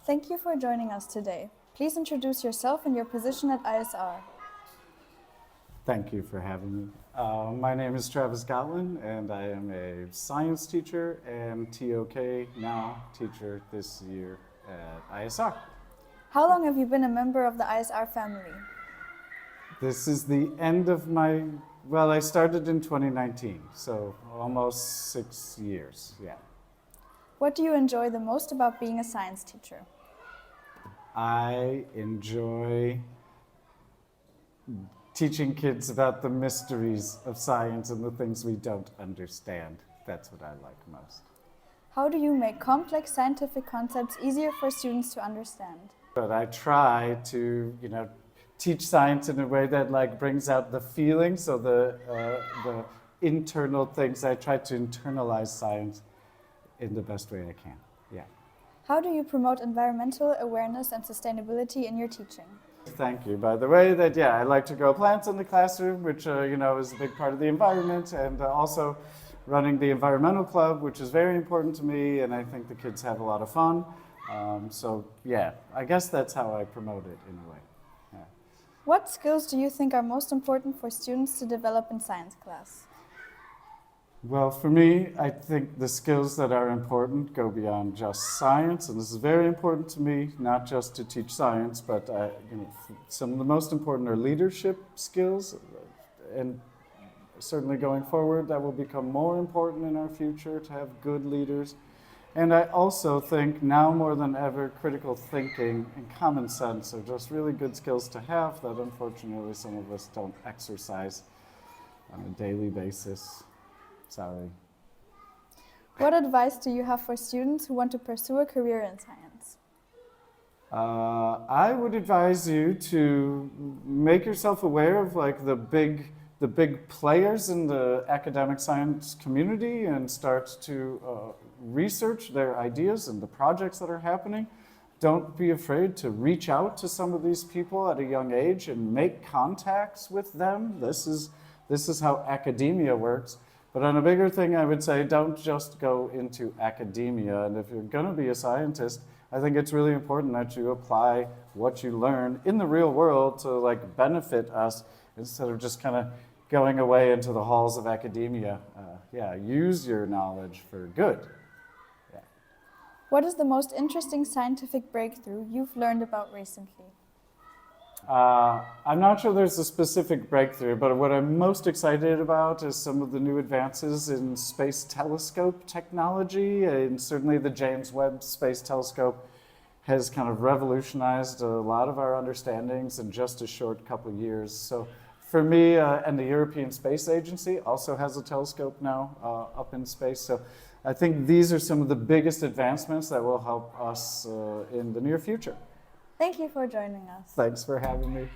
Thank you for joining us today. Please introduce yourself and your position at ISR. Thank you for having me. My name is Travis Gotlin, and I am a science teacher and TOK now teacher this year at ISR. How long have you been a member of the ISR family? This is the end of I started in 2019, so almost 6 years, yeah. What do you enjoy the most about being a science teacher? I enjoy teaching kids about the mysteries of science and the things we don't understand. That's what I like most. How do you make complex scientific concepts easier for students to understand? But I try to, teach science in a way that brings out the feeling, so the internal things. I try to internalize science in the best way I can. Yeah. How do you promote environmental awareness and sustainability in your teaching? Thank you. By the way, I like to grow plants in the classroom, which is a big part of the environment, and also running the environmental club, which is very important to me, and I think the kids have a lot of fun. I guess that's how I promote it in a way. Yeah. What skills do you think are most important for students to develop in science class? Well, for me, I think the skills that are important go beyond just science, and this is very important to me, not just to teach science, but some of the most important are leadership skills, and certainly going forward, that will become more important in our future, to have good leaders. And I also think now more than ever, critical thinking and common sense are just really good skills to have that unfortunately some of us don't exercise on a daily basis. Sorry. What advice do you have for students who want to pursue a career in science? I would advise you to make yourself aware of the big players in the academic science community and start to research their ideas and the projects that are happening. Don't be afraid to reach out to some of these people at a young age and make contacts with them. This is how academia works. But on a bigger thing, I would say don't just go into academia. And if you're going to be a scientist, I think it's really important that you apply what you learn in the real world to benefit us instead of just kind of going away into the halls of academia. Use your knowledge for good. Yeah. What is the most interesting scientific breakthrough you've learned about recently? I'm not sure there's a specific breakthrough, but what I'm most excited about is some of the new advances in space telescope technology, and certainly the James Webb Space Telescope has kind of revolutionized a lot of our understandings in just a short couple of years. So for me, and the European Space Agency also has a telescope now up in space. So I think these are some of the biggest advancements that will help us in the near future. Thank you for joining us. Thanks for having me.